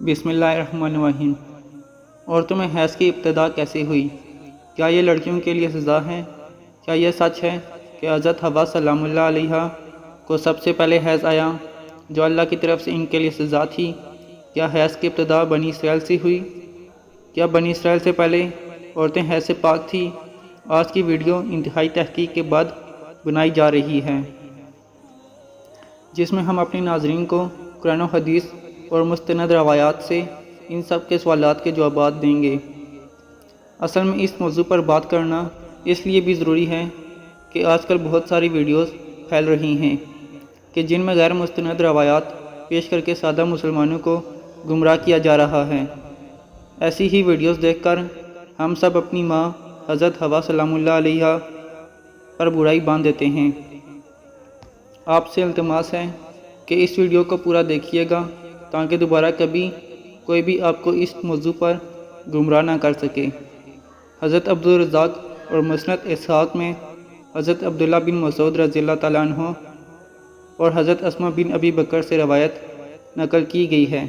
बिस्मिल्लाहिर्रहमानिर्रहीम। औरतों में हैज़ की इब्तिदा कैसे हुई? क्या ये लड़कियों के लिए सज़ा है? क्या यह सच है कि हज़रत हवा सलामुल्लाह अलैहा को सबसे पहले हैज़ आया, जो अल्लाह की तरफ से इनके लिए सज़ा थी? क्या हैज़ की इब्तिदा बनी इसराइल से हुई? क्या बनी इसराइल से पहले औरतें हैज़ से पाक थी? आज की वीडियो इंतहाई तहकीक के बाद बनाई जा रही है, जिसमें हम अपने नाज़रीन को कुरान और हदीस और मुस्तनद रवायात से इन सब के सवालात के जवाब देंगे। असल में इस मौजू पर बात करना इसलिए भी ज़रूरी है कि आजकल बहुत सारी वीडियोस फैल रही हैं कि जिनमें गैर मुस्तनद रवायात पेश करके सादा मुसलमानों को गुमराह किया जा रहा है। ऐसी ही वीडियोस देखकर हम सब अपनी माँ हज़रत हवा सलामुल्लाह अलैहा पर बुराई बांध देते हैं। आपसे इल्तिमास है कि इस वीडियो को पूरा देखिएगा ताकि दोबारा कभी कोई भी आपको इस मौजू पर गुमराह ना कर सके। हज़रत अब्दुल रज़्ज़ाक़ और मुस्नद इसहाक़ में हज़रत अब्दुल्ला बिन मसूद रज़ियल्लाहु ताला अन्हु और हज़रत अस्मा बिन अबी बकर से रवायत नकल की गई है।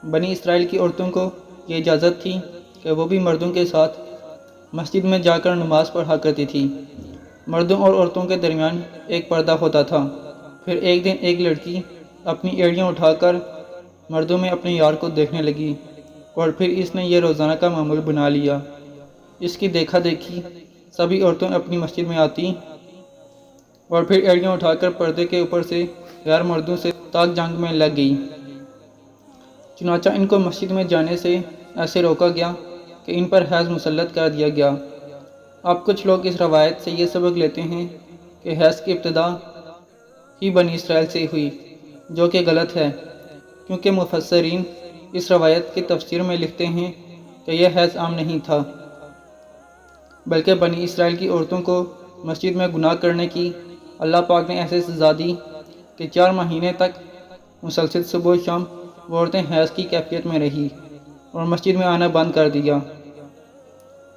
बनी इसराइल की औरतों को ये इजाज़त थी कि वो भी मर्दों के साथ मस्जिद में जाकर नमाज़ पढ़ा करती थी। मर्दों और औरतों के दरमियान एक पर्दा होता था। फिर एक दिन एक लड़की अपनी एड़ियाँ उठाकर मर्दों में अपने यार को देखने लगी और फिर इसने ये रोज़ाना का मामूल बना लिया। इसकी देखा देखी सभी औरतें अपनी मस्जिद में आती और फिर एड़ियाँ उठाकर पर्दे के ऊपर से गैर मर्दों से ताक जंग में लग गई। चुनाचा इनको मस्जिद में जाने से ऐसे रोका गया कि इन पर हैज़ मुसल्लत कर दिया गया। अब कुछ लोग इस रवायत से ये सबक लेते हैं कि हैज़ की इब्तिदा ही बनी इसराइल से हुई, जो कि गलत है, क्योंकि मुफस्सरीन इस रवायत की तफसीर में लिखते हैं कि यह हैज़ आम नहीं था, बल्कि बनी इसराइल की औरतों को मस्जिद में गुनाह करने की अल्लाह पाक ने ऐसे सज़ा दी कि 4 महीने तक मुसलसल सुबह शाम वो औरतें हैज़ की कैफियत में रही और मस्जिद में आना बंद कर दिया।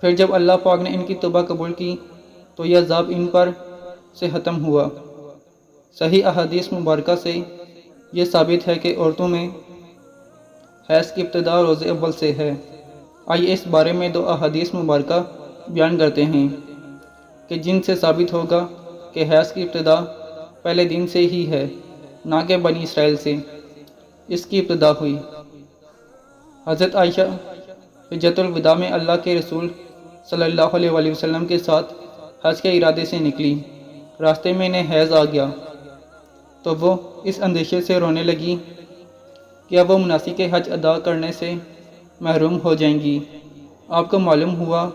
फिर जब अल्लाह पाक ने इनकी तौबा कबूल की तो यह अज़ाब इन पर से ख़त्म हुआ। सही अहादीस मुबारका से ये साबित है कि औरतों में हैज़ की इब्तिदा रोज़े अव्वल से है। आइए इस बारे में 2 अहादीस मुबारका बयान करते हैं कि जिनसे साबित होगा कि हैज़ की इब्तिदा पहले दिन से ही है, ना कि बनी इसराइल से इसकी इब्तिदा हुई। हज़रत आयशा हिज्जतुल विदा में अल्लाह के रसूल सल्लल्लाहु अलैहि वसल्लम के साथ हज के इरादे से निकली। रास्ते में इन्हें हैज़ आ गया तो वो इस अंदेशे से रोने लगी कि अब वो मुनासिक हज अदा करने से महरूम हो जाएंगी। आपको मालूम हुआ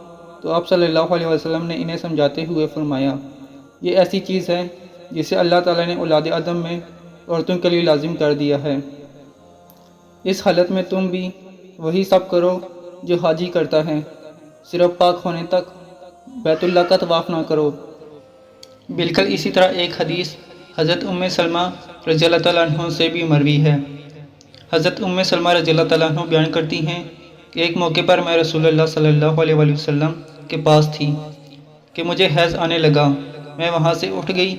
तो आप सल्लल्लाहु अलैहि वसल्लम ने इन्हें समझाते हुए फरमाया, ये ऐसी चीज़ है जिसे अल्लाह ताला ने औलाद आदम में औरतों के लिए लाजिम कर दिया है। इस हालत में तुम भी वही सब करो जो हाजी करता है, सिर्फ पाक होने तक बैतुल्लाह का तवाफ़ ना करो। बिल्कुल इसी तरह एक हदीस हज़रत उम्मे सलमा रज़ियल्लाहु ताला अन्हा से भी मरवी है। हज़रत उम्मे सलमा रज़ियल्लाहु ताला अन्हा बयान करती हैं कि एक मौके पर मैं रसूलुल्लाह सल्लल्लाहु अलैहि वसल्लम के पास थी कि मुझे हैज़ आने लगा। मैं वहाँ से उठ गई।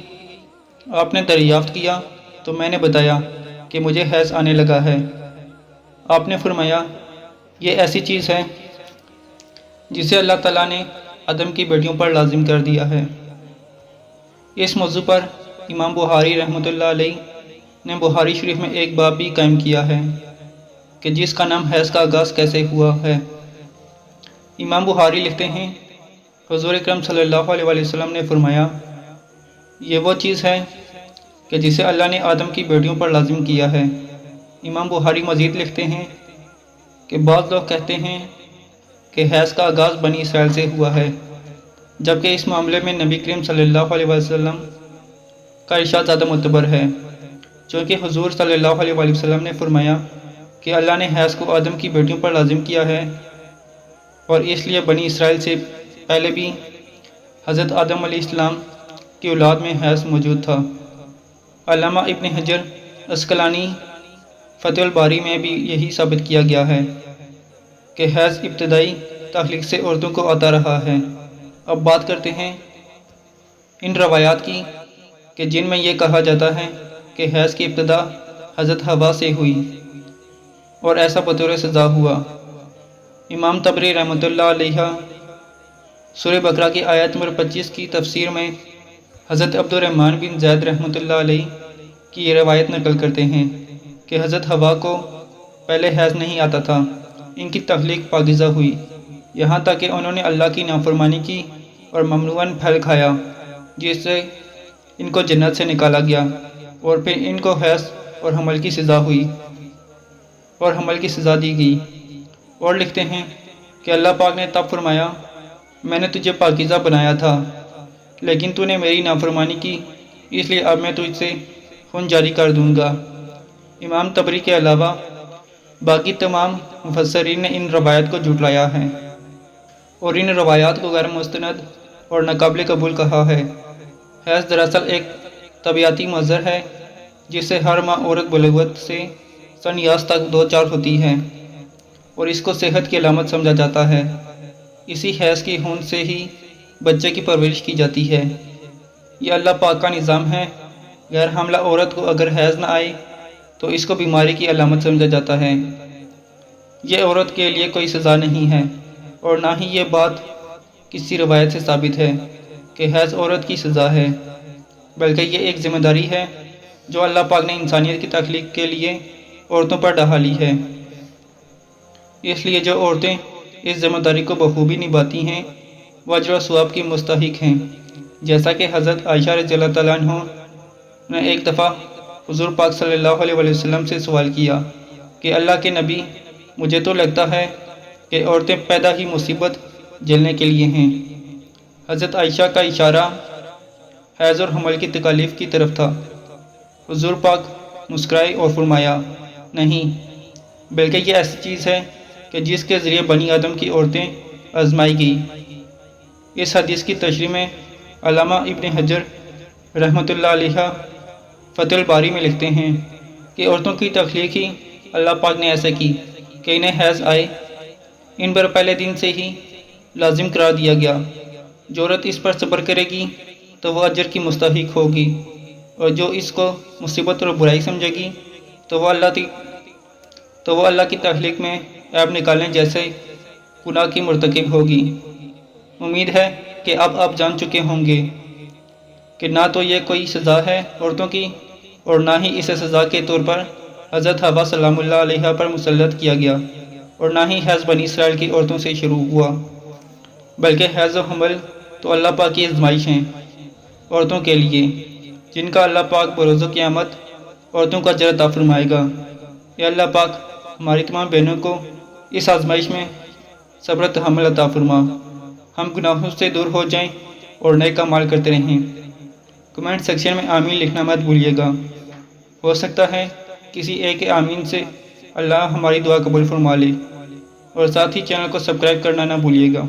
आपने दरियाफ़्त किया तो मैंने बताया कि मुझे हैज़ आने लगा है। आपने फरमाया, ये ऐसी चीज़ है जिसे अल्लाह ताला ने आदम की बेटियों पर लाजिम कर दिया है। इस मौजू पर इमाम बुखारी रहमतुल्लाह अलैह ने बुखारी शरीफ में एक बाब भी कायम किया है कि जिसका नाम हैज़ का आगाज़ कैसे हुआ है। इमाम बुखारी लिखते हैं, हुज़ूर अकरम सल्लल्लाहु अलैहि वसल्लम ने फरमाया, ये वो चीज़ है कि जिसे अल्लाह ने आदम की बेटियों पर लाजिम किया है। इमाम बुखारी मज़ीद लिखते हैं कि बाज़ लोग कहते हैं कि हैज़ का आगाज़ बनी इसराइल से हुआ है, जबकि इस मामले में नबी करीम सल्लल्लाहु अलैहि वसल्लम का इरशाद ज़्यादा मुतबर है, चूँकि हुज़ूर सल्लल्लाहु अलैहि वसल्लम ने फरमाया कि अल्लाह ने हैज़ को आदम की बेटियों पर लाजिम किया है और इसलिए बनी इसराइल से पहले भी हज़रत आदम अलैहिस्सलाम की औलाद में हैज़ मौजूद था। अल्लामा इब्न हजर अस्कलानी फ़तहुल बारी में भी यही साबित किया गया है कि हैज़ इब्तदाई तख्लीक से औरतों को आता रहा है। अब बात करते हैं इन रवायात की कि जिनमें यह कहा जाता है कि हैज़ की इब्तिदा हज़रत हवा से हुई। اور ایسا بطور سزا ہوا۔ امام طبری رحمۃ اللہ علیہ سورہ بقرہ کی آیت نمبر 25 کی تفسیر میں حضرت عبد الرحمن بن زید رحمۃ اللہ علیہ کی یہ روایت نقل کرتے ہیں کہ حضرت حوا کو پہلے حیض نہیں آتا تھا، ان کی تخلیق پاکیزہ ہوئی، یہاں تک کہ انہوں نے اللہ کی نافرمانی کی اور ممنوعاً پھل کھایا، جس سے ان کو جنت سے نکالا گیا، اور پھر ان کو حیض اور حمل کی سزا دی گئی۔ اور لکھتے ہیں کہ اللہ پاک نے تب فرمایا، میں نے تجھے پاکیزہ بنایا تھا، لیکن تو نے میری نافرمانی کی، اس لیے اب میں تجھ سے خون جاری کر دوں گا۔ امام طبری کے علاوہ باقی تمام مفسرین نے ان روایات کو جھٹلایا ہے اور ان روایات کو غیر مستند اور ناقابل قبول کہا ہے۔ حیض دراصل ایک طبیعتی منظر ہے جس سے ہر ماہ عورت بلوغت سے سنیاس تک دوچار ہوتی ہے اور اس کو صحت کی علامت سمجھا جاتا ہے۔ اسی حیض کی ہوند سے ہی بچے کی پرورش کی جاتی ہے۔ یہ اللہ پاک کا نظام ہے۔ غیر حاملہ عورت کو اگر حیض نہ آئے تو اس کو بیماری کی علامت سمجھا جاتا ہے۔ یہ عورت کے لیے کوئی سزا نہیں ہے، اور نہ ہی یہ بات کسی روایت سے ثابت ہے کہ حیض عورت کی سزا ہے، بلکہ یہ ایک ذمہ داری ہے جو اللہ پاک نے انسانیت کی تخلیق کے لیے عورتوں پر ڈھالی ہے۔ اس لیے جو عورتیں اس ذمہ داری کو بخوبی نبھاتی ہیں وہ اجر و ثواب کی مستحق ہیں، جیسا کہ حضرت عائشہ رضی اللہ تعالیٰ عنہ نے ایک دفعہ حضور پاک صلی اللہ علیہ وسلم سے سوال کیا کہ اللہ کے نبی، مجھے تو لگتا ہے کہ عورتیں پیدا ہی مصیبت جھیلنے کے لیے ہیں۔ حضرت عائشہ کا اشارہ حیض اور حمل کی تکالیف کی طرف تھا۔ حضور پاک مسکرائے اور فرمایا، نہیں، بلکہ یہ ایسی چیز ہے کہ جس کے ذریعے بنی آدم کی عورتیں آزمائی گئی۔ اس حدیث کی تشریح میں علامہ ابن حجر رحمۃ اللہ علیہ فتح الباری میں لکھتے ہیں کہ عورتوں کی تخلیق ہی اللہ پاک نے ایسے کی کہ انہیں حیض آئے، ان پر پہلے دن سے ہی لازم قرار دیا گیا۔ جو عورت اس پر صبر کرے گی تو وہ اجر کی مستحق ہوگی، اور جو اس کو مصیبت اور برائی سمجھے گی تو وہ اللہ کی تخلیق میں عیب نکالنے جیسے گناہ کی مرتکب ہوگی۔ امید ہے کہ اب آپ جان چکے ہوں گے کہ نہ تو یہ کوئی سزا ہے عورتوں کی، اور نہ ہی اسے سزا کے طور پر حضرت حوا سلام اللہ علیہ پر مسلط کیا گیا، اور نہ ہی حیض بنی اسرائیل کی عورتوں سے شروع ہوا، بلکہ حیض و حمل تو اللہ پاک کی آزمائش ہیں عورتوں کے لیے، جن کا اللہ پاک بروز قیامت عورتوں کا اجر عطا فرمائے گا۔ اے اللہ پاک ہماری تمام بہنوں کو اس آزمائش میں صبر و تحمل عطا فرما، ہم گناہوں سے دور ہو جائیں اور نیک اعمال کرتے رہیں۔ کمنٹ سیکشن میں آمین لکھنا مت بھولیے گا، ہو سکتا ہے کسی ایک آمین سے اللہ ہماری دعا قبول فرما لے، اور ساتھ ہی چینل کو سبسکرائب کرنا نہ بھولیے گا۔